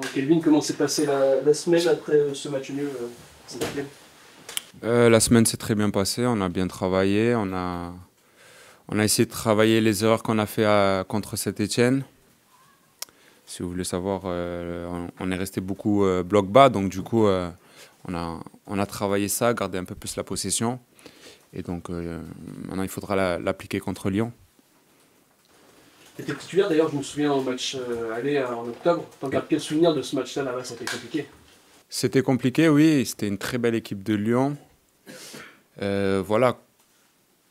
Bon, Kelvin, comment s'est passée la semaine après ce match nul cet week-end? La semaine s'est très bien passée, on a bien travaillé, on a essayé de travailler les erreurs qu'on a fait contre Saint-Étienne. Si vous voulez savoir, on est resté beaucoup bloc bas, donc du coup, on a travaillé ça, gardé un peu plus la possession. Et donc maintenant, il faudra l'appliquer contre Lyon. Tu étais titulaire d'ailleurs, je me souviens au match aller en octobre. T'en gardes quel souvenir de ce match-là là-bas, ça a été compliqué? C'était compliqué, oui, c'était une très belle équipe de Lyon. Voilà,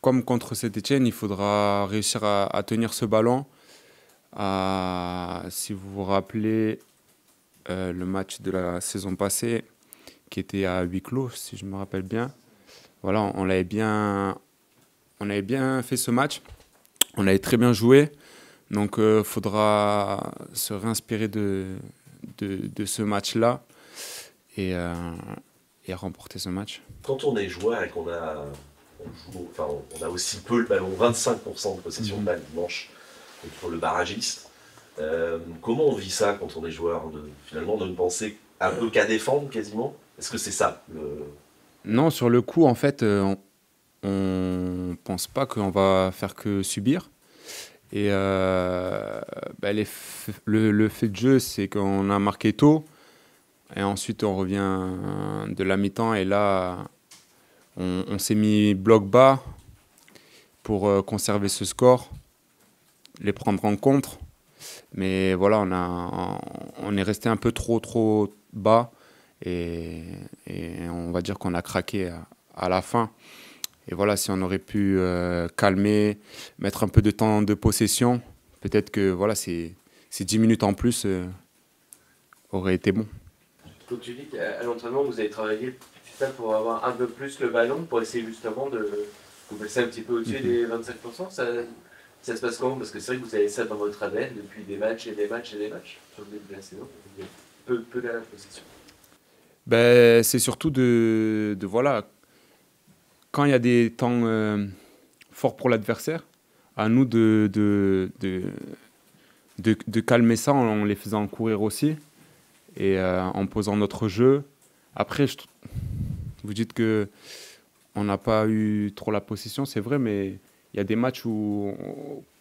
comme contre Saint-Étienne, il faudra réussir à tenir ce ballon. Si vous vous rappelez, le match de la saison passée, qui était à huis clos, si je me rappelle bien. Voilà, on avait bien fait ce match. On avait très bien joué. Donc, il faudra se réinspirer de ce match-là et, euh, et remporter ce match. Quand on est joueur et on a aussi peu le ballon, 25% de possession de balle dimanche contre le barragiste. Comment on vit ça quand on est joueur, finalement de ne penser un peu qu'à défendre quasiment? Est-ce que c'est ça Non, sur le coup, en fait, on pense pas qu'on va faire que subir. Et le fait de jeu, c'est qu'on a marqué tôt. Et ensuite, on revient de la mi-temps. Et là, on s'est mis bloc bas pour conserver ce score, les prendre en compte. Mais voilà, on est resté un peu trop bas. Et on va dire qu'on a craqué à la fin. Et voilà, si on aurait pu calmer, mettre un peu de temps de possession, peut-être que voilà, ces 10 minutes en plus auraient été bon. Donc tu dis qu'à l'entraînement, vous avez travaillé c'est ça, pour avoir un peu plus le ballon, pour essayer justement de vous passer un petit peu au-dessus des 25%. Ça se passe comment? Parce que c'est vrai que vous avez ça dans votre ADN depuis des matchs et des matchs et des matchs sur le début de la saison. Vous avez peu de la possession. Ben, c'est surtout voilà, quand il y a des temps forts pour l'adversaire, à nous de calmer ça en les faisant courir aussi et en posant notre jeu. Après, vous dites que on n'a pas eu trop la possession, c'est vrai, mais il y a des matchs où,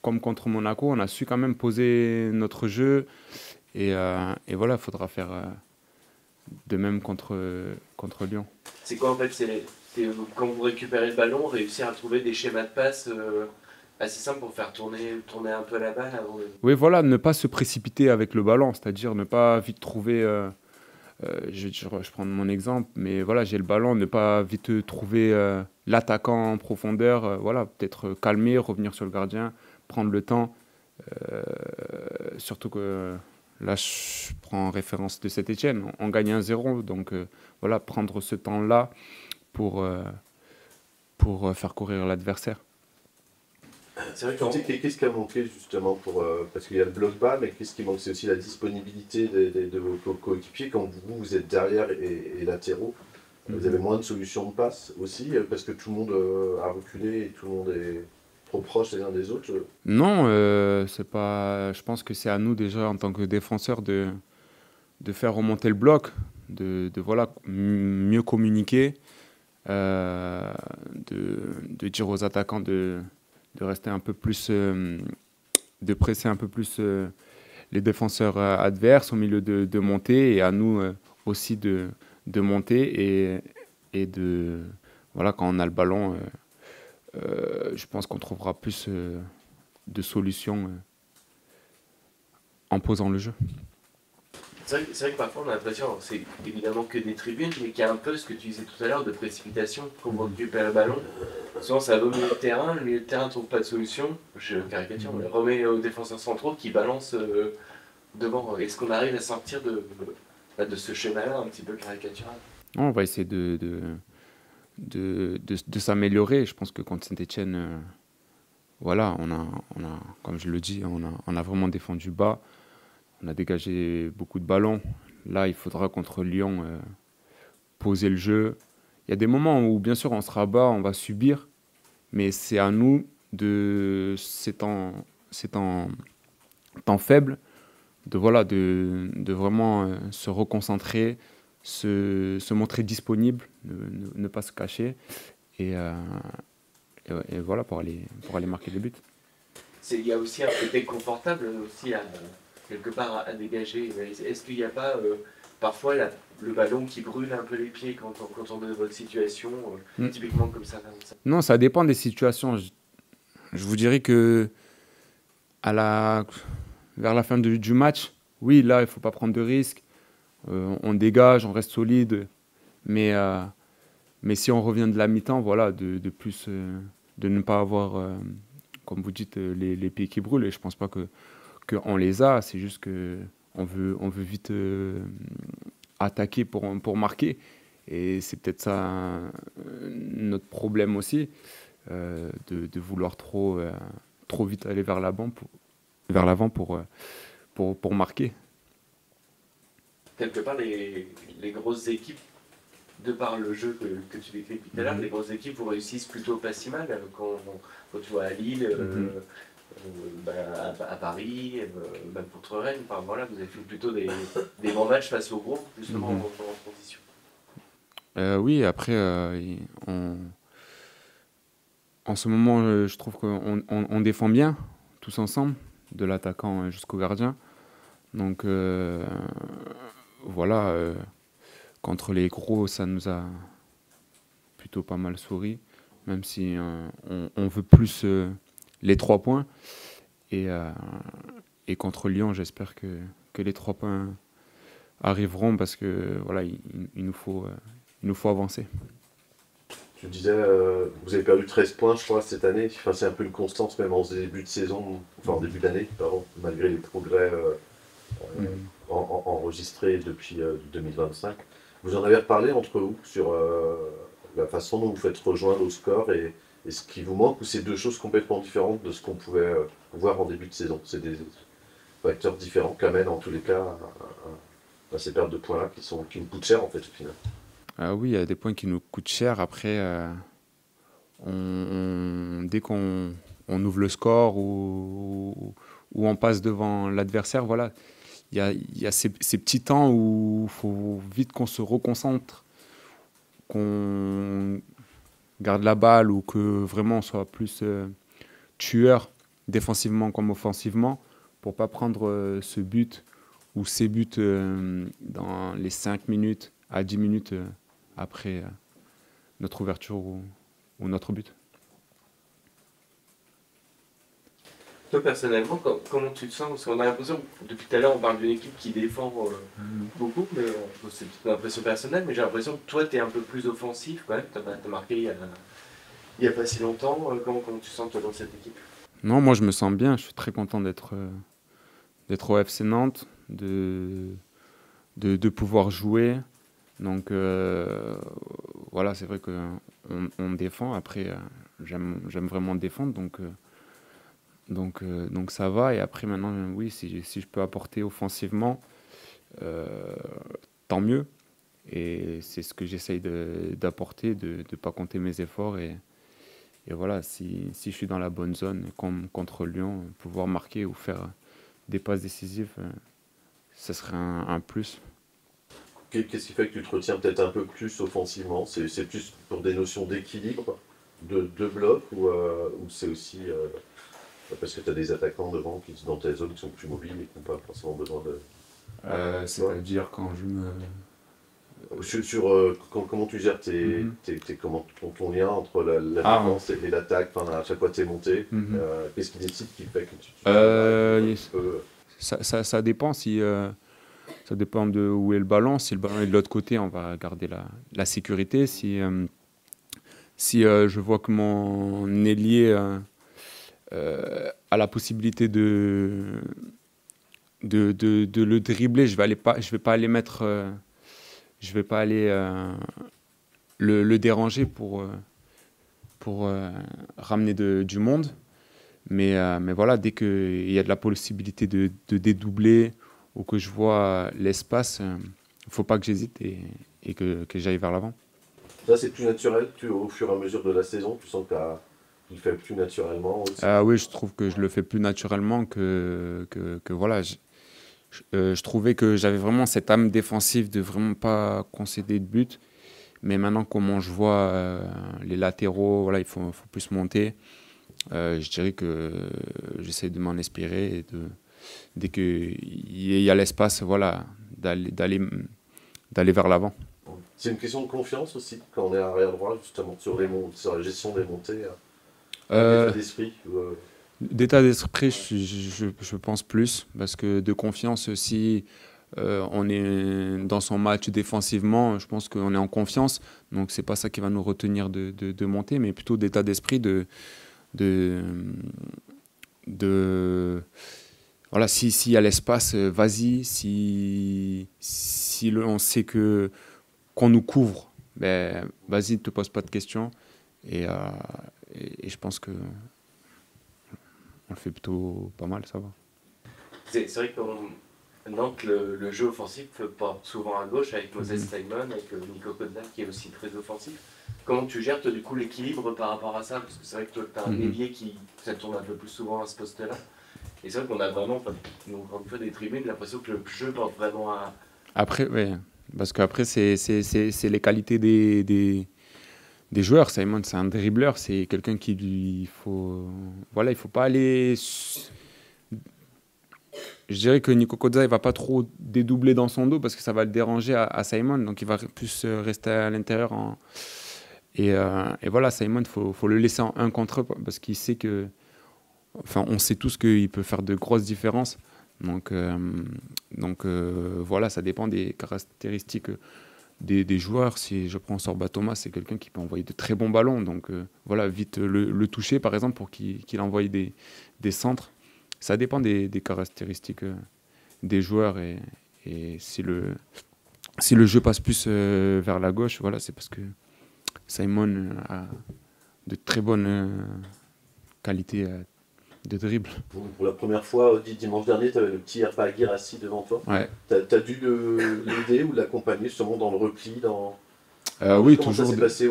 comme contre Monaco, on a su quand même poser notre jeu. Et voilà, il faudra faire de même contre Lyon. C'est quoi en fait quand vous récupérez le ballon, réussir à trouver des schémas de passe assez simples pour faire tourner un peu la balle avant de... Oui, voilà, ne pas se précipiter avec le ballon, c'est-à-dire ne pas vite trouver. Je prends mon exemple, mais voilà, j'ai le ballon, ne pas vite trouver l'attaquant en profondeur. Voilà, peut-être calmer, revenir sur le gardien, prendre le temps. Euh, Surtout que là, je prends référence de Saint-Étienne. On gagne 1-0, donc voilà, prendre ce temps-là pour, euh, pour faire courir l'adversaire. C'est vrai Tu dis qu'est-ce qui a manqué justement parce qu'il y a le bloc bas, mais qu'est-ce qui manque? C'est aussi la disponibilité de vos coéquipiers quand vous êtes derrière et latéraux. Vous avez moins de solutions de passe aussi parce que tout le monde a reculé et tout le monde est trop proche les uns des autres. Non, c'est pas. Je pense que c'est à nous déjà en tant que défenseurs de faire remonter le bloc, voilà mieux communiquer, euh, de dire aux attaquants de rester un peu plus, de presser un peu plus les défenseurs adverses au milieu de monter et à nous aussi de monter et de voilà quand on a le ballon, je pense qu'on trouvera plus de solutions en posant le jeu. c'est vrai que parfois on a l'impression, alors c'est évidemment que des tribunes, mais qu'il y a un peu ce que tu disais tout à l'heure de précipitation quand vous récupérez le ballon. Souvent ça va au milieu de terrain, le milieu de terrain ne trouve pas de solution. Je caricature, on le remet aux défenseurs centraux qui balancent devant. Est-ce qu'on arrive à sortir de ce schéma-là un petit peu caricatural? On va essayer de s'améliorer. Je pense que contre Saint-Etienne, voilà, comme je le dis, on a vraiment défendu bas. On a dégagé beaucoup de ballons. Là, il faudra contre Lyon poser le jeu. Il y a des moments où, bien sûr, on sera bas, on va subir, mais c'est à nous, de ces temps faibles, voilà, de vraiment se reconcentrer, se montrer disponible, ne pas se cacher et voilà pour aller marquer des buts. Il y a aussi un côté confortable aussi quelque part à dégager. Est-ce qu'il n'y a pas parfois le ballon qui brûle un peu les pieds quand on est dans votre situation, typiquement comme ça? Non, ça dépend des situations. Je vous dirais que vers la fin du match, oui, là, il ne faut pas prendre de risques. On dégage, on reste solide. Mais si on revient de la mi-temps, voilà, de ne pas avoir, comme vous dites, les pieds qui brûlent. Et je ne pense pas qu'on les a. C'est juste qu'on veut vite attaquer pour marquer. Et c'est peut-être ça notre problème aussi, de vouloir trop vite aller vers l'avant pour marquer. Quelque part, les grosses équipes, de par le jeu que tu décris tout à l'heure, les grosses équipes vous réussissent plutôt pas si mal quand tu vois à Lille, à Paris, même contre Rennes. Enfin, voilà, vous avez fait plutôt des bons matchs face aux gros, justement en transition. Oui, après, en ce moment, je trouve qu'on défend bien, tous ensemble, de l'attaquant jusqu'au gardien. Donc, voilà, contre les gros, ça nous a plutôt pas mal souri, même si on veut plus les 3 points. Et contre Lyon, j'espère que les 3 points arriveront parce que voilà, il nous faut avancer. Tu disais, vous avez perdu 13 points, je crois, cette année. Enfin, c'est un peu une constance, même en début de saison, enfin en début d'année, pardon, malgré les progrès enregistrés depuis 2025. Vous en avez reparlé entre vous sur la façon dont vous faites rejoindre au score et ce qui vous manque, ou c'est deux choses complètement différentes de ce qu'on pouvait voir en début de saison? C'est des facteurs différents qui amènent en tous les cas à ces pertes de points-là qui nous coûtent cher en fait au final. Oui, il y a des points qui nous coûtent cher. Après, dès qu'on ouvre le score ou on passe devant l'adversaire, voilà, il y a ces petits temps où il faut vite qu'on se reconcentre, qu'on garde la balle ou que vraiment on soit plus tueur défensivement comme offensivement pour ne pas prendre ce but ou ces buts dans les 5 minutes à 10 minutes après notre ouverture ou notre but. Toi, personnellement, comment tu te sens? Parce qu'on a l'impression, depuis tout à l'heure, on parle d'une équipe qui défend beaucoup, mais c'est une impression personnelle, mais j'ai l'impression que toi, tu es un peu plus offensif quand même. Tu as marqué il y a pas si longtemps. Comment tu sens, toi, dans cette équipe? Non, moi, je me sens bien. Je suis très content d'être au FC Nantes, de pouvoir jouer. Donc, voilà, c'est vrai qu'on défend. Après, j'aime vraiment défendre, donc ça va. Et après, maintenant, oui, si je peux apporter offensivement, tant mieux. Et c'est ce que j'essaye d'apporter, de ne pas compter mes efforts. Et voilà, si je suis dans la bonne zone, comme contre Lyon, pouvoir marquer ou faire des passes décisives, ça serait un plus. Qu'est-ce qui fait que tu te retiens peut-être un peu plus offensivement? C'est plus pour des notions d'équilibre, de bloc, ou c'est aussi parce que tu as des attaquants devant dans ta zone qui sont plus mobiles et qui n'ont pas forcément besoin de... C'est-à-dire quand je me... Comment tu gères ton lien entre la défense et l'attaque, à chaque fois que tu es monté, qu'est-ce qui décide qui fait que ça dépend ça dépend de où est le ballon. Si le ballon est de l'autre côté, on va garder la sécurité. Si je vois que mon ailier a la possibilité de le dribbler, je vais pas aller mettre... je vais pas aller le déranger pour ramener du monde. Mais voilà, dès qu'il y a de la possibilité de dédoubler ou que je vois l'espace, il ne faut pas que j'hésite et que j'aille vers l'avant. Ça, c'est plus naturel au fur et à mesure de la saison? Tu sens que tu le fais plus naturellement aussi? Oui, je trouve que je le fais plus naturellement que voilà. Je trouvais que j'avais vraiment cette âme défensive de vraiment pas concéder de but. Mais maintenant, comment je vois les latéraux, voilà, il faut plus monter. Je dirais que j'essaie de m'en inspirer et dès qu'il y a l'espace, voilà, d'aller vers l'avant. C'est une question de confiance aussi, quand on est arrière droit, justement, sur la gestion des montées, d'état d'esprit. D'état d'esprit, je pense plus, parce que de confiance, si on est dans son match défensivement, je pense qu'on est en confiance, donc c'est pas ça qui va nous retenir de monter, mais plutôt d'état d'esprit voilà, s'il y a l'espace, vas-y, si on sait qu'on nous couvre, ben, vas-y, ne te pose pas de questions, et je pense que on le fait plutôt pas mal, ça va. C'est vrai que Nantes, le jeu offensif porte souvent à gauche avec Moses Simon, avec Nico Kodla qui est aussi très offensif. Comment tu gères toi, du coup l'équilibre par rapport à ça? Parce que c'est vrai que toi tu as un ailier qui ça tourne un peu plus souvent à ce poste-là. Et c'est vrai qu'on a vraiment, nous, encore une fois, des tribunes, l'impression que le jeu porte vraiment à... Après, oui, parce qu'après c'est les qualités des joueurs. Simon, c'est un dribbleur, c'est quelqu'un qui il faut pas aller. Je dirais que Nico Kodza, il va pas trop dédoubler dans son dos parce que ça va le déranger à Simon, donc il va plus rester à l'intérieur. Et voilà, Simon, faut le laisser en 1 contre 1 parce qu'il sait que, enfin, on sait tous qu'il peut faire de grosses différences. Donc voilà, ça dépend des caractéristiques des joueurs. Si je prends Sorba Thomas, c'est quelqu'un qui peut envoyer de très bons ballons. Donc voilà, vite le toucher, par exemple, pour qu'il envoie des centres. Ça dépend des caractéristiques des joueurs. Et si le jeu passe plus vers la gauche, voilà, c'est parce que Simon a de très bonnes qualités de dribble. Pour la première fois, dimanche dernier, tu avais le petit Herpa Aguirre assis devant toi. Ouais. Tu as dû l'aider ou l'accompagner justement dans le repli Oui, comment toujours, ça s'est passé,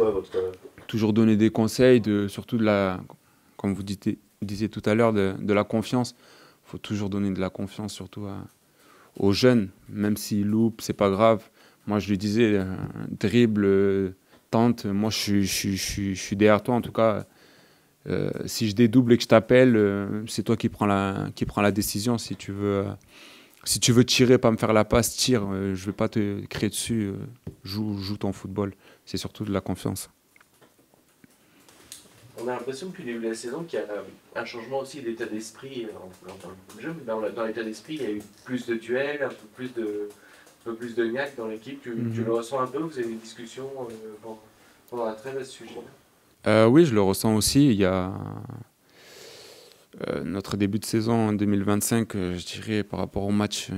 toujours donner des conseils, surtout comme vous disiez tout à l'heure, de la confiance. Il faut toujours donner de la confiance, surtout aux jeunes. Même s'ils loupent, c'est pas grave. Moi, je lui disais, dribble, tente. Moi, je suis derrière toi, en tout cas. Si je dédouble et que je t'appelle, c'est toi qui prends la décision. Si tu veux tirer, pas me faire la passe, tire. Je vais pas te crier dessus. Joue ton football. C'est surtout de la confiance. On a l'impression depuis le début de la saison qu'il y a un changement aussi d'état d'esprit en tant que jeu. Dans l'état d'esprit, il y a eu plus de duels, un peu plus de gnaque dans l'équipe. Tu le ressens un peu? Vous avez une discussion pendant la trêve à ce sujet-là? Oui, je le ressens aussi. Il y a notre début de saison en 2025, je dirais, par rapport aux matchs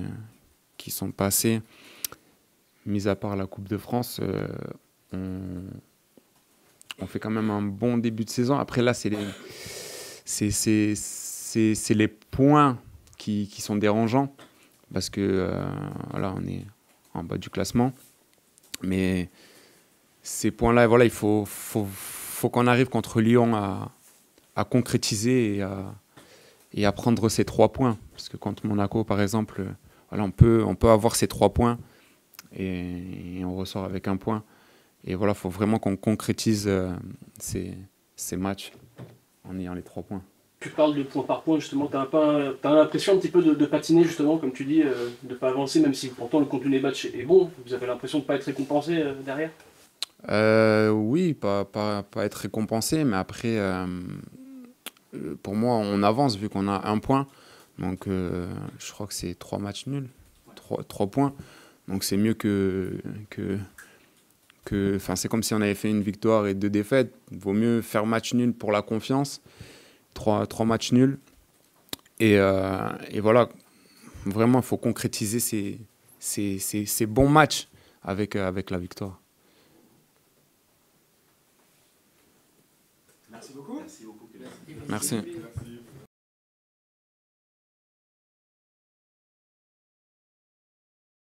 qui sont passés, mis à part la Coupe de France, on fait quand même un bon début de saison. Après, là, c'est les points qui sont dérangeants parce que voilà, on est en bas du classement. Mais ces points-là, voilà, il faut qu'on arrive contre Lyon à concrétiser et à prendre ces 3 points. Parce que contre Monaco, par exemple, voilà, on peut avoir ces 3 points et on ressort avec 1 point. Et voilà, il faut vraiment qu'on concrétise ces matchs en ayant les 3 points. Tu parles de point par point, justement. T'as l'impression un petit peu de patiner, justement, comme tu dis, de ne pas avancer, même si pourtant le contenu des matchs est bon. Vous avez l'impression de ne pas être récompensé derrière? Oui, pas être récompensé, mais après, pour moi, on avance vu qu'on a 1 point. Donc, je crois que c'est 3 matchs nuls, 3 points. Donc, c'est mieux c'est comme si on avait fait une victoire et 2 défaites. Il vaut mieux faire match nul pour la confiance. 3 matchs nuls. Et voilà, vraiment, il faut concrétiser ces bons matchs avec la victoire. Merci beaucoup. Merci.